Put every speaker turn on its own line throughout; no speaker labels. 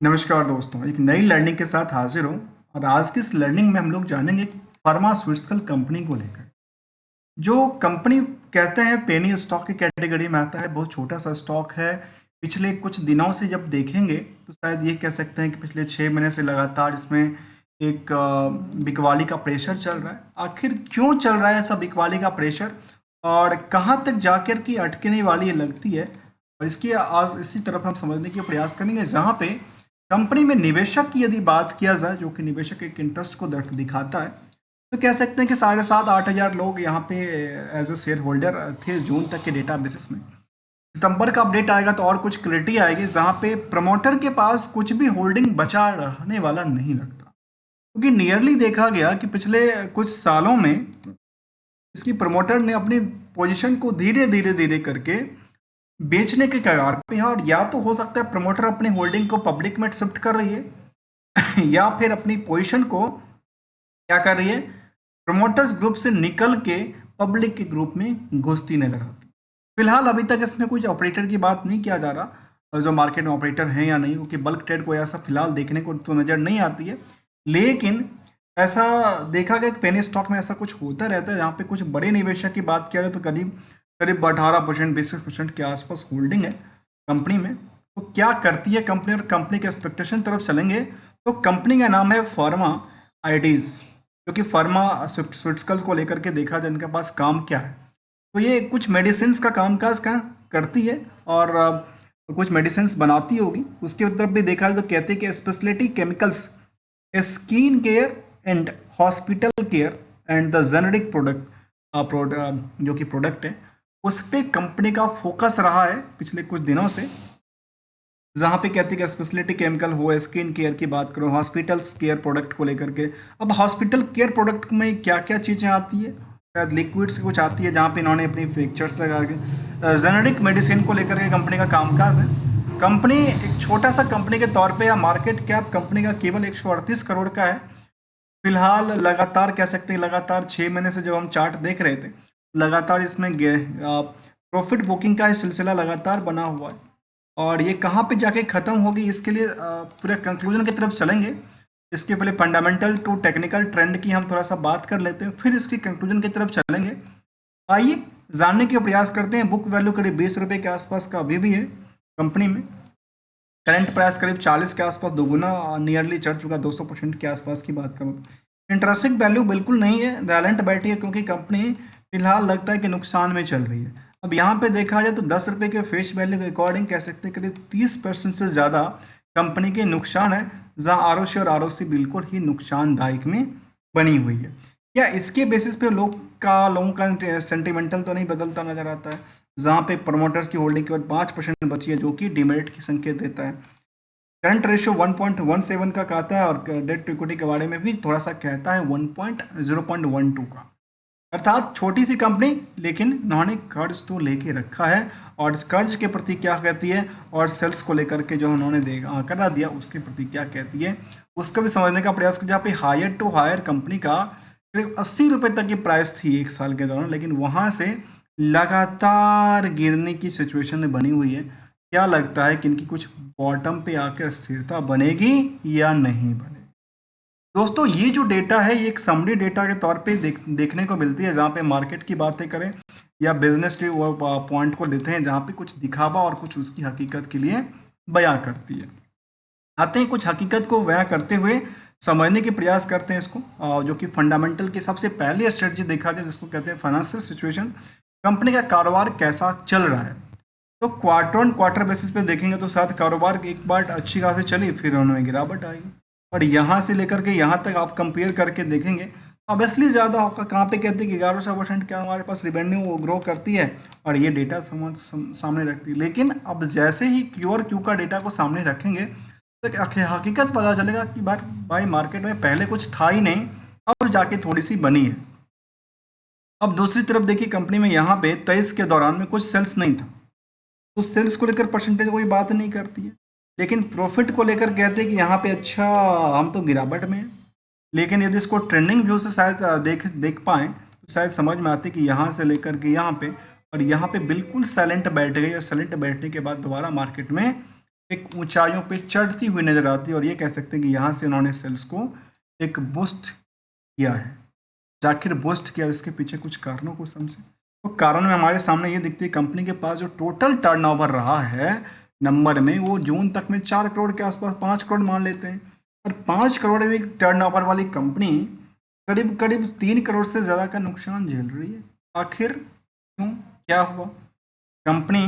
नमस्कार दोस्तों, एक नई लर्निंग के साथ हाजिर हूँ। और आज की इस लर्निंग में हम लोग जानेंगे एक फार्मास्यूटिकल कंपनी को लेकर। जो कंपनी कहते हैं पेनी स्टॉक की कैटेगरी में आता है, बहुत छोटा सा स्टॉक है। पिछले कुछ दिनों से जब देखेंगे तो शायद ये कह सकते हैं कि पिछले 6 महीने से लगातार इसमें एक बिकवाली का प्रेशर चल रहा है। आखिर क्यों चल रहा है ऐसा बिकवाली का प्रेशर, और कहाँ तक जाकर की अटकने वाली ये लगती है। और इसकी आज इसी तरफ हम समझने की प्रयास करेंगे, जहाँ पे कंपनी में निवेशक की यदि बात किया जाए, जो कि निवेशक एक इंटरेस्ट को दिखाता है, तो कह सकते हैं कि 7,500-8,000 लोग यहाँ पे एज ए शेयर होल्डर थे जून तक के डेटा बेसिस में। सितंबर का अपडेट आएगा तो और कुछ क्लैरिटी आएगी, जहाँ पे प्रमोटर के पास कुछ भी होल्डिंग बचा रहने वाला नहीं लगता। क्योंकि नियरली देखा गया कि पिछले कुछ सालों में इसकी प्रमोटर ने अपनी पोजीशन को धीरे धीरे धीरे करके बेचने के कगार पे है। और या तो हो सकता है प्रमोटर अपनी होल्डिंग को पब्लिक में शिफ्ट कर रही है या फिर अपनी पोजीशन को क्या कर रही है, प्रमोटर्स ग्रुप से निकल के पब्लिक के ग्रुप में घुसती नजर आती है। फिलहाल अभी तक इसमें कुछ ऑपरेटर की बात नहीं किया जा रहा, और जो मार्केट में ऑपरेटर हैं या नहीं, क्योंकि बल्क ट्रेड को ऐसा फिलहाल देखने को तो नज़र नहीं आती है। लेकिन ऐसा देखा गया कि पेनी स्टॉक में ऐसा कुछ होता रहता है, जहाँ पे कुछ बड़े निवेशक की बात किया जाए तो करीब करीब 18% 20% के आसपास होल्डिंग है कंपनी में। तो क्या करती है कंपनी, और कंपनी के एक्सपेक्टेशन तरफ चलेंगे तो कंपनी का नाम है फार्मा आईडीज, जो कि फार्मा स्विट्सकल्स को लेकर के देखा जाए इनके पास काम क्या है। तो ये कुछ मेडिसिन का कामकाज करती है, और कुछ मेडिसिन बनाती होगी। उसके तरफ भी देखा जाए तो कहते हैं कि speciality chemicals, skin care and hospital care and the generic product, जो कि प्रोडक्ट है, उस पे कंपनी का फोकस रहा है पिछले कुछ दिनों से। जहाँ पे कहती है कि स्पेशलिटी केमिकल हो, स्किन केयर की बात करो, हॉस्पिटल्स केयर प्रोडक्ट को लेकर के। अब हॉस्पिटल केयर प्रोडक्ट में क्या क्या चीज़ें आती है, शायद लिक्विड्स कुछ आती है, जहाँ पे इन्होंने अपनी पिक्चर्स लगा के जेनेरिक मेडिसिन को लेकर के कंपनी का कामकाज है। कंपनी एक छोटा सा कंपनी के तौर पे, या मार्केट कैप कंपनी का केवल 138 करोड़ का है। फिलहाल लगातार कह सकते हैं, लगातार 6 महीने से जब हम चार्ट देख रहे थे, लगातार इसमें प्रॉफिट बुकिंग का सिलसिला लगातार बना हुआ है। और ये कहाँ पे जाके ख़त्म होगी, इसके लिए पूरे कंक्लूजन की तरफ चलेंगे। इसके पहले फंडामेंटल टू टेक्निकल ट्रेंड की हम थोड़ा सा बात कर लेते हैं, फिर इसकी कंक्लूजन की तरफ चलेंगे। आइए जानने के प्रयास करते हैं। बुक वैल्यू करीब 20 रुपये के आसपास का अभी भी है कंपनी में। करंट प्राइस करीब 40 के आसपास दोगुना नियरली चढ़ चुका, 200% के आसपास की बात करूँ तो। इंटरेस्टिक वैल्यू बिल्कुल नहीं है, रैलेंट बैठी है, क्योंकि कंपनी फिलहाल लगता है कि नुकसान में चल रही है। अब यहाँ पे देखा जाए तो 10 रुपये के फेस वैल्यू के अकॉर्डिंग कह सकते हैं करीब 30% से ज़्यादा कंपनी के नुकसान है, जहाँ आरओसी और आरओसी बिल्कुल ही नुकसानदायक में बनी हुई है। क्या इसके बेसिस पे लोगों का सेंटिमेंटल तो नहीं बदलता नजर आता है, जहाँ पे प्रमोटर्स की होल्डिंग केवल 5% बची है, जो कि डिमेरिट की संकेत देता है। करंट रेशियो 1.17 का कहता है, और डेट टू इक्विटी के बारे में भी थोड़ा सा कहता है 0.12 का। अर्थात छोटी सी कंपनी, लेकिन उन्होंने कर्ज तो लेके रखा है, और इस कर्ज के प्रति क्या कहती है, और सेल्स को लेकर के जो उन्होंने करा दिया उसके प्रति क्या कहती है, उसका भी समझने का प्रयास किया। जहाँ पे हायर टू हायर कंपनी का करीब 80 रुपये तक की प्राइस थी एक साल के दौरान, लेकिन वहाँ से लगातार गिरने की सिचुएशन में बनी हुई है। क्या लगता है कि इनकी कुछ बॉटम पे आकर स्थिरता बनेगी या नहीं बनेगी। दोस्तों, ये जो डेटा है ये एक समरी डेटा के तौर पे देखने को मिलती है, जहाँ पे मार्केट की बातें करें या बिजनेस के वो पॉइंट को लेते हैं, जहाँ पे कुछ दिखावा और कुछ उसकी हकीकत के लिए बयां करती है। आते हैं कुछ हकीकत को बयां करते हुए समझने के प्रयास करते हैं इसको, जो कि फंडामेंटल की सबसे पहली स्ट्रेटजी देखा जाए, जिसको कहते हैं फाइनेंशियल सिचुएशन, कंपनी का कारोबार कैसा चल रहा है। तो क्वार्टर ऑन क्वार्टर बेसिस पे देखेंगे तो शायद कारोबार एक बार अच्छी खासी चली, फिर उन्होंने गिरावट आई। और यहाँ से लेकर के यहाँ तक आप कंपेयर करके देखेंगे, ऑब्वियसली ज़्यादा होगा। कहाँ पे कहते हैं कि 1100% क्या हमारे पास रिवेन्यू ग्रो करती है, और ये डेटा सामने रखती है। लेकिन अब जैसे ही क्यू और क्यू का डेटा को सामने रखेंगे तो हकीकत पता चलेगा कि भाई मार्केट में पहले कुछ था ही नहीं, अब जाके थोड़ी सी बनी है। अब दूसरी तरफ देखिए, कंपनी में यहाँ पे 23 के दौरान में कुछ सेल्स नहीं था, तो सेल्स को लेकर परसेंटेज कोई बात नहीं करती है। लेकिन प्रॉफिट को लेकर कहते हैं कि यहाँ पे अच्छा हम तो गिरावट में हैं। लेकिन यदि इसको ट्रेंडिंग व्यू से शायद देख पाएँ तो शायद समझ में आती है कि यहाँ से लेकर के यहाँ पे, और यहाँ पे बिल्कुल साइलेंट बैठ गई, और साइलेंट बैठने के बाद दोबारा मार्केट में एक ऊंचाइयों पे चढ़ती हुई नजर आती है और ये कह सकते हैं कि यहाँ से उन्होंने सेल्स को एक बूस्ट किया है। आखिर बूस्ट किया, इसके पीछे कुछ कारणों को समझे तो कारण में हमारे सामने ये दिखती है कंपनी के पास जो टोटल टर्नओवर रहा है नंबर में, वो जून तक में 4 करोड़ के आसपास, 5 करोड़ मान लेते हैं। और 5 करोड़ में एक टर्नओवर वाली कंपनी करीब करीब 3 करोड़ से ज़्यादा का नुकसान झेल रही है। आखिर क्यों, क्या हुआ? कंपनी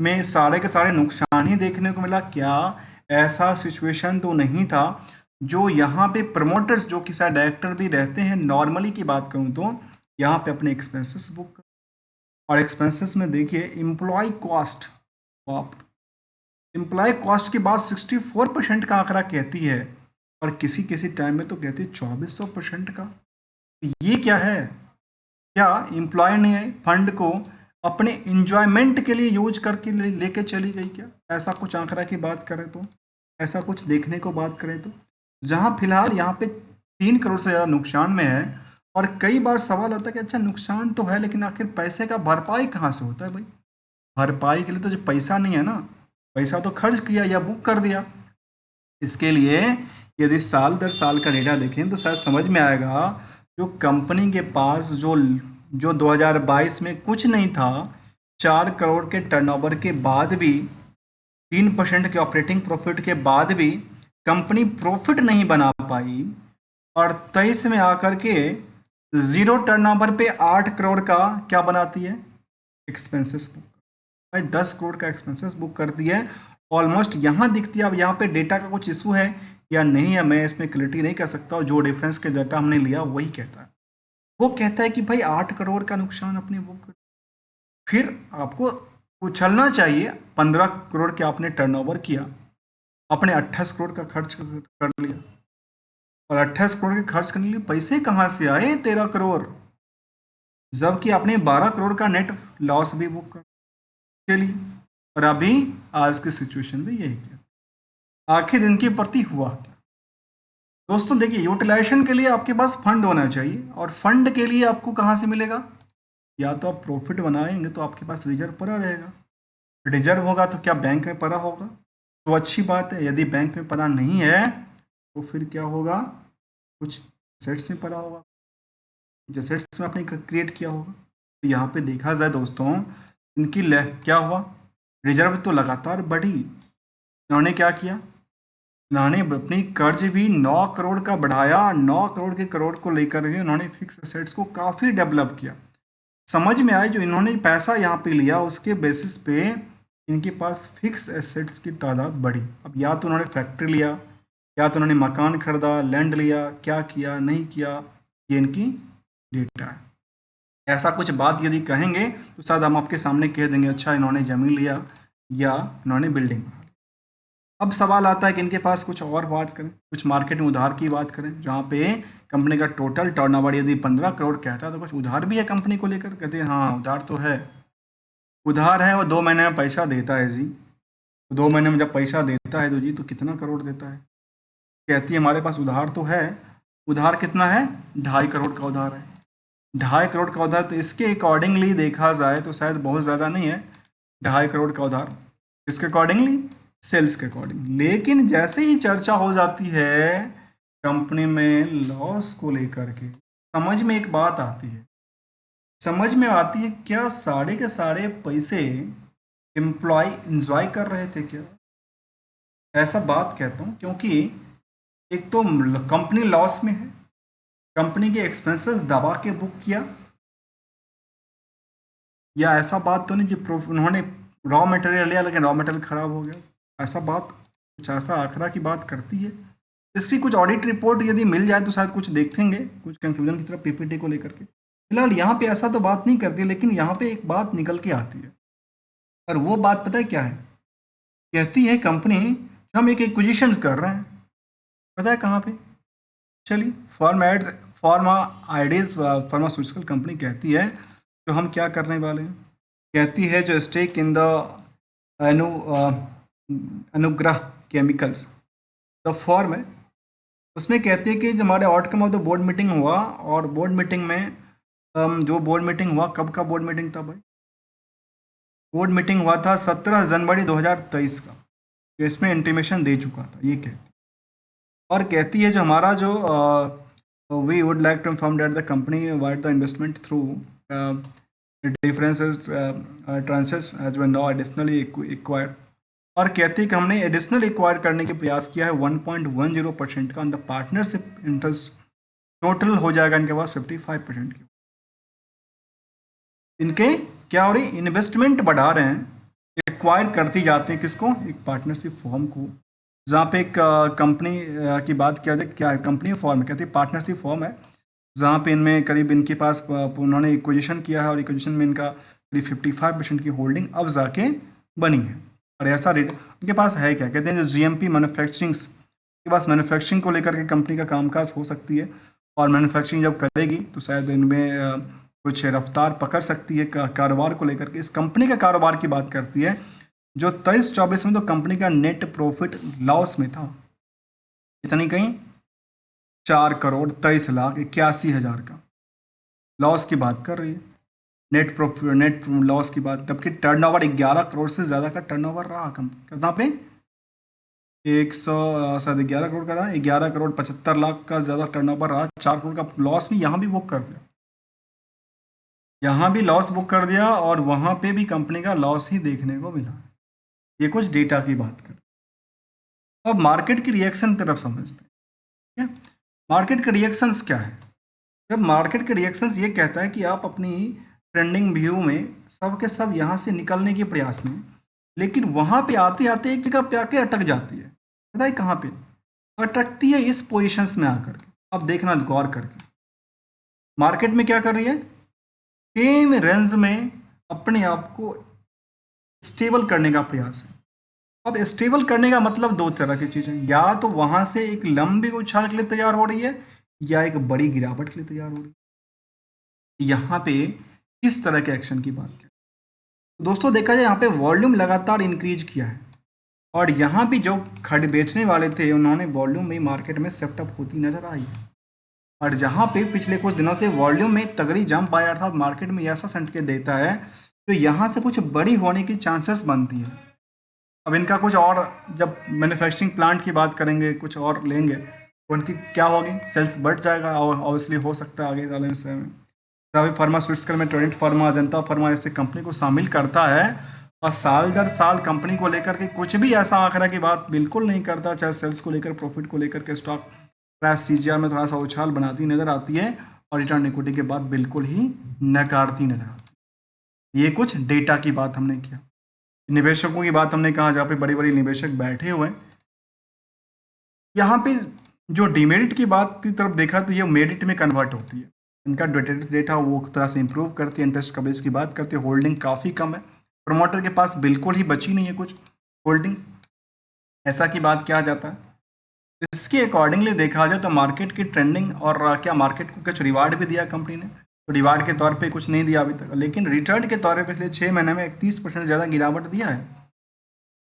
में सारे के सारे नुकसान ही देखने को मिला क्या? ऐसा सिचुएशन तो नहीं था। जो यहाँ पे प्रमोटर्स जो कि शायद डायरेक्टर भी रहते हैं, नॉर्मली की बात करूँ तो यहाँ पे अपने एक्सपेंसेस बुक, और एक्सपेंसेस में देखिए एम्प्लॉय कॉस्ट, आप एम्प्लॉय कॉस्ट की बात 64% का आंकड़ा कहती है और किसी किसी टाइम में तो कहती है 2400% का। ये क्या है? क्या एम्प्लॉय ने फंड को अपने इंजॉयमेंट के लिए यूज करके लेके चली गई क्या? ऐसा कुछ आंकड़ा की बात करें तो, ऐसा कुछ देखने को बात करें तो, जहां फिलहाल यहाँ पे 3 करोड़ से ज़्यादा नुकसान में है। और कई बार सवाल होता है कि अच्छा नुकसान तो है लेकिन आखिर पैसे का भरपाई कहाँ से होता है भाई? भरपाई के लिए तो जो पैसा नहीं है ना, पैसा तो खर्च किया या बुक कर दिया। इसके लिए यदि साल दर साल का डेटा देखें तो शायद समझ में आएगा जो कंपनी के पास जो 2022 में कुछ नहीं था, 4 करोड़ के टर्नओवर के बाद भी, 3% के ऑपरेटिंग प्रॉफिट के बाद भी कंपनी प्रॉफिट नहीं बना पाई, और 23 में आकर के जीरो टर्नओवर पे 8 करोड़ का क्या बनाती है? Expenses book. भाई 10 करोड़ का एक्सपेंसेस बुक करती है ऑलमोस्ट। यहाँ दिखती है। अब यहाँ पे डेटा का कुछ इशू है या नहीं है, मैं इसमें क्लियरिटी नहीं कर सकता। जो रेफरेंस के डाटा हमने लिया वही कहता है, वो कहता है कि भाई 8 करोड़ का नुकसान अपने बुक। फिर आपको उछलना चाहिए, 15 करोड़ के आपने टर्नओवर किया, आपने 28 करोड़ का खर्च कर लिया, और 28 करोड़ के खर्च करने के लिए पैसे कहाँ से आए? 13 करोड़, जबकि आपने 12 करोड़ का नेट लॉस भी बुक कर के लिए। और अभी आज की सिचुएशन में यही क्या, आखिर इनके प्रति हुआ क्या? दोस्तों देखिए, यूटिलाइजेशन के लिए आपके पास फंड होना चाहिए, और फंड के लिए आपको कहाँ से मिलेगा? या तो आप प्रॉफिट बनाएंगे तो आपके पास रिजर्व पड़ा रहेगा, रिजर्व होगा तो क्या बैंक में पड़ा होगा? तो अच्छी बात है। यदि बैंक में पड़ा नहीं है तो फिर क्या होगा? कुछ सेट्स में पड़ा होगा, जो सेट्स में आपने क्रिएट किया होगा। तो यहाँ पे देखा जाए दोस्तों, इनकी क्या हुआ? रिजर्व तो लगातार बढ़ी। इन्होंने क्या किया? इन्होंने अपनी कर्ज भी 9 करोड़ का बढ़ाया, 9 करोड़ के करोड़ को लेकर के इन्होंने फिक्स एसेट्स को काफ़ी डेवलप किया। समझ में आए जो इन्होंने पैसा यहाँ पे लिया उसके बेसिस पे इनके पास फिक्स एसेट्स की तादाद बढ़ी। अब या तो उन्होंने फैक्ट्री लिया, या तो उन्होंने मकान खरीदा, लैंड लिया, क्या किया नहीं किया, ये इनकी डेटा है। ऐसा कुछ बात यदि कहेंगे तो शायद हम आपके सामने कह देंगे अच्छा इन्होंने ज़मीन लिया या इन्होंने बिल्डिंग बना ली। अब सवाल आता है कि इनके पास कुछ और बात करें, कुछ मार्केट में उधार की बात करें, जहाँ पे कंपनी का टोटल टर्नओवर यदि 15 करोड़ कहता है तो कुछ उधार भी है कंपनी को लेकर। कहते हैं हाँ उधार तो है, उधार है, और 2 महीने में पैसा देता है जी। तो 2 महीने में जब पैसा देता है तो जी तो कितना करोड़ देता है? कहती है हमारे पास उधार तो है। उधार कितना है? 2.5 करोड़ का उधार है। 2.5 करोड़ का उधार, तो इसके अकॉर्डिंगली देखा जाए तो शायद बहुत ज़्यादा नहीं है 2.5 करोड़ का उधार। किसके अकॉर्डिंगली? सेल्स के अकॉर्डिंग। लेकिन जैसे ही चर्चा हो जाती है कंपनी में लॉस को लेकर के, समझ में एक बात आती है, समझ में आती है क्या सारे के सारे पैसे एम्प्लॉय इंजॉय कर रहे थे क्या? ऐसा बात कहता हूँ क्योंकि एक तो कंपनी लॉस में है, कंपनी के एक्सपेंसेस दबा के बुक किया, या ऐसा बात तो नहीं जी उन्होंने रॉ मटेरियल लिया लेकिन रॉ मटेरियल खराब हो गया, ऐसा बात कुछ ऐसा आंकड़ा की बात करती है। इसकी कुछ ऑडिट रिपोर्ट यदि मिल जाए तो शायद कुछ देखेंगे, कुछ कंक्लूजन की तरफ पीपीटी को लेकर के। फिलहाल यहाँ पे ऐसा तो बात नहीं करती, लेकिन यहाँ पे एक बात निकल के आती है, और वो बात पता है क्या है? कहती है कंपनी हम एक एक्विजिशन कर रहे हैं, पता है कहाँ पे? चलिए फार्मा आइडियज फार्मास्यूटिकल कंपनी कहती है जो हम क्या करने वाले हैं, कहती है जो स्टेक इन द अनु अनुग्रह केमिकल्स द फॉर्म है, उसमें कहती है कि जो हमारे outcome of the board meeting हुआ, और बोर्ड मीटिंग में जो बोर्ड मीटिंग हुआ, कब का बोर्ड मीटिंग था भाई? बोर्ड मीटिंग हुआ था 17 जनवरी 2023 का। कि इसमें इंटीमेशन दे चुका था, ये कहती। और कहती है जो हमारा जो we would like to inform that the company vide the investment through differences tranches has been now additionally acquired. और कहती है कि हमने एडिशनल एक्वायर करने के प्रयास किया है 1.10% का on the partnership interest, total हो जाएगा इनके पास 55% की। इनके क्या हो रही, इन्वेस्टमेंट बढ़ा रहे हैं, एक्वायर करती जाते हैं किसको, एक पार्टनरशिप फॉर्म को। जहाँ पे एक कंपनी की बात किया जाए, क्या है कंपनी फॉर्म, कहती है पार्टनरशिप फॉर्म है, जहाँ पे इनमें करीब इनके पास उन्होंने इक्विजिशन किया है और इक्विजिशन में इनका करीब 55% की होल्डिंग अब जाके बनी है। और ऐसा रेट उनके पास है क्या, कहते हैं जो जीएमपी मैन्युफैक्चरिंग के पास मैन्युफैक्चरिंग को लेकर के कंपनी का कामकाज हो सकती है, और मैन्युफैक्चरिंग जब करेगी तो शायद इनमें कुछ रफ्तार पकड़ सकती है कारोबार को लेकर के। इस कंपनी के कारोबार की बात करती है जो 23-24 में तो कंपनी का नेट प्रॉफिट लॉस में था, इतनी कहीं 4,23,81,000 का लॉस की बात कर रही है, नेट प्रॉफिट नेट लॉस की बात, जबकि टर्नओवर 11 करोड़ से ज़्यादा का टर्नओवर रहा कितना पे 11 करोड़ का रहा, 11,75,00,000 का ज़्यादा टर्नओवर रहा, 4 करोड़ का लॉस भी यहाँ भी बुक कर दिया, यहाँ भी लॉस बुक कर दिया, और वहाँ पे भी कंपनी का लॉस ही देखने को मिला। ये कुछ डेटा की बात करते हैं। अब मार्केट की रिएक्शन तरफ समझते हैं, ठीक है। मार्केट के रिएक्शंस क्या है, जब मार्केट के रिएक्शंस ये कहता है कि आप अपनी ट्रेंडिंग व्यू में सब के सब यहाँ से निकलने के प्रयास में, लेकिन वहाँ पे आते आते एक जगह पे आके अटक जाती है, पता है कहाँ पे अटकती है, इस पोजीशंस में आकर के। अब देखना गौर करके, मार्केट में क्या कर रही है, सेम रेंज में अपने आप को स्टेबल करने का प्रयास है। अब स्टेबल करने का मतलब दो तरह की चीज़ें, या तो वहाँ से एक लंबी उछाल के लिए तैयार हो रही है, या एक बड़ी गिरावट के लिए तैयार हो रही है। यहाँ पे किस तरह के एक्शन की बात करें तो दोस्तों, देखा जाए यहाँ पे वॉल्यूम लगातार इंक्रीज किया है, और यहाँ भी जो खड़ बेचने वाले थे उन्होंने वॉल्यूम में मार्केट में सेटअप होती नजर आई है। और जहाँ पे पिछले कुछ दिनों से वॉल्यूम में तगड़ी जंप आया, अर्थात मार्केट में ऐसा संकेत देता है तो यहाँ से कुछ बड़ी होने की चांसेस बनती है। अब इनका कुछ और, जब मैन्युफैक्चरिंग प्लांट की बात करेंगे कुछ और लेंगे तो उनकी क्या होगी, सेल्स बढ़ जाएगा, और ऑब्वियसली हो सकता है आगे वाले समय में। अभी फार्मास्यूटिकल में टोरेंट फार्मा, अजंता फार्मा जैसे कंपनी को शामिल करता है, और साल दर साल कंपनी को लेकर के कुछ भी ऐसा आंकड़ा की बात बिल्कुल नहीं करता, चाहे सेल्स को लेकर, प्रॉफिट को लेकर के। स्टॉक प्राइस सीजीआर में थोड़ा सा उछाल बनाती नजर आती है, और रिटर्न इक्विटी के बाद बिल्कुल ही नकारती नजर आती है। ये कुछ डेटा की बात हमने किया। निवेशकों की बात हमने कहा, जहाँ पे बड़ी बड़ी निवेशक बैठे हुए हैं। यहाँ पे जो डिमेरिट की बात की तरफ देखा तो ये मेरिट में कन्वर्ट होती है, इनका डेटा वो तरह से इंप्रूव करती है। इंटरेस्ट कवरेज की बात करती है, होल्डिंग काफ़ी कम है, प्रमोटर के पास बिल्कुल ही बची नहीं है कुछ होल्डिंग्स, ऐसा की बात किया जाता है। इसके अकॉर्डिंगली देखा जाए तो मार्केट की ट्रेंडिंग, और क्या मार्केट को कुछ रिवार्ड भी दिया कंपनी ने, तो रिवार्ड के तौर पे कुछ नहीं दिया अभी तक, लेकिन रिटर्न के तौर पे पिछले 6 महीने में 31% ज़्यादा गिरावट दिया है।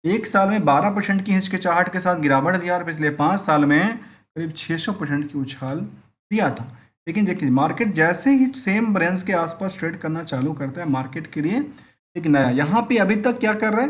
एक साल में 12% की हिचकिचाहट के साथ गिरावट दिया, और पिछले 5 साल में करीब 600% की उछाल दिया था। लेकिन देखिए मार्केट जैसे ही सेम रेंज के आसपास ट्रेड करना चालू करता है, मार्केट के लिए एक नया, यहाँ पे अभी तक क्या कर रहा है,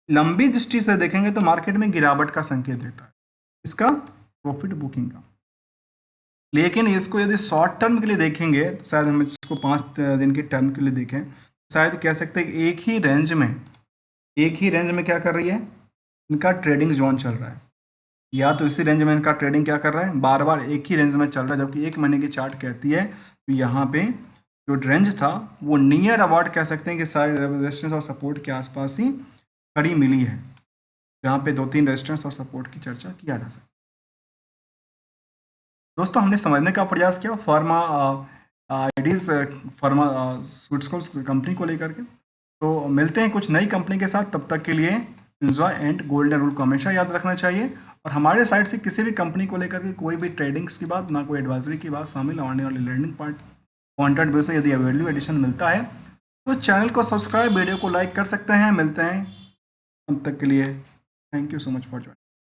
लंबी दृष्टि से देखेंगे तो मार्केट में गिरावट का संकेत देता है, इसका प्रॉफिट बुकिंग का। लेकिन इसको यदि शॉर्ट टर्म के लिए देखेंगे तो शायद हम इसको 5 दिन के टर्म के लिए देखें, शायद कह सकते हैं कि एक ही रेंज में क्या कर रही है, इनका ट्रेडिंग जोन चल रहा है, या तो इसी रेंज में इनका ट्रेडिंग क्या कर रहा है, बार बार एक ही रेंज में चल रहा है। जबकि एक महीने की चार्ट कहती है तो यहाँ पे जो रेंज था वो नियर अबाउट कह सकते हैं कि सारे रेजिस्टेंस और सपोर्ट के आसपास ही खड़ी मिली है, जहाँ पे 2-3 रेजिस्टेंस और सपोर्ट की चर्चा किया जा सकता है। दोस्तों हमने समझने का प्रयास किया फार्मा आईडीज फार्मास्यूटिकल्स कंपनी को लेकर के। तो मिलते हैं कुछ नई कंपनी के साथ, तब तक के लिए एंजॉय एंड गोल्डन रूल को हमेशा याद रखना चाहिए। और हमारे साइड से किसी भी कंपनी को लेकर के कोई भी ट्रेडिंग्स की बात, ना कोई एडवाइजरी की बात शामिल होने वाली लर्निंग पार्ट कॉन्टेंट बेस से यदि वैल्यू एडिशन मिलता है तो चैनल को सब्सक्राइब, वीडियो को लाइक कर सकते हैं। मिलते हैं, तब तक के लिए thank you so much for joining.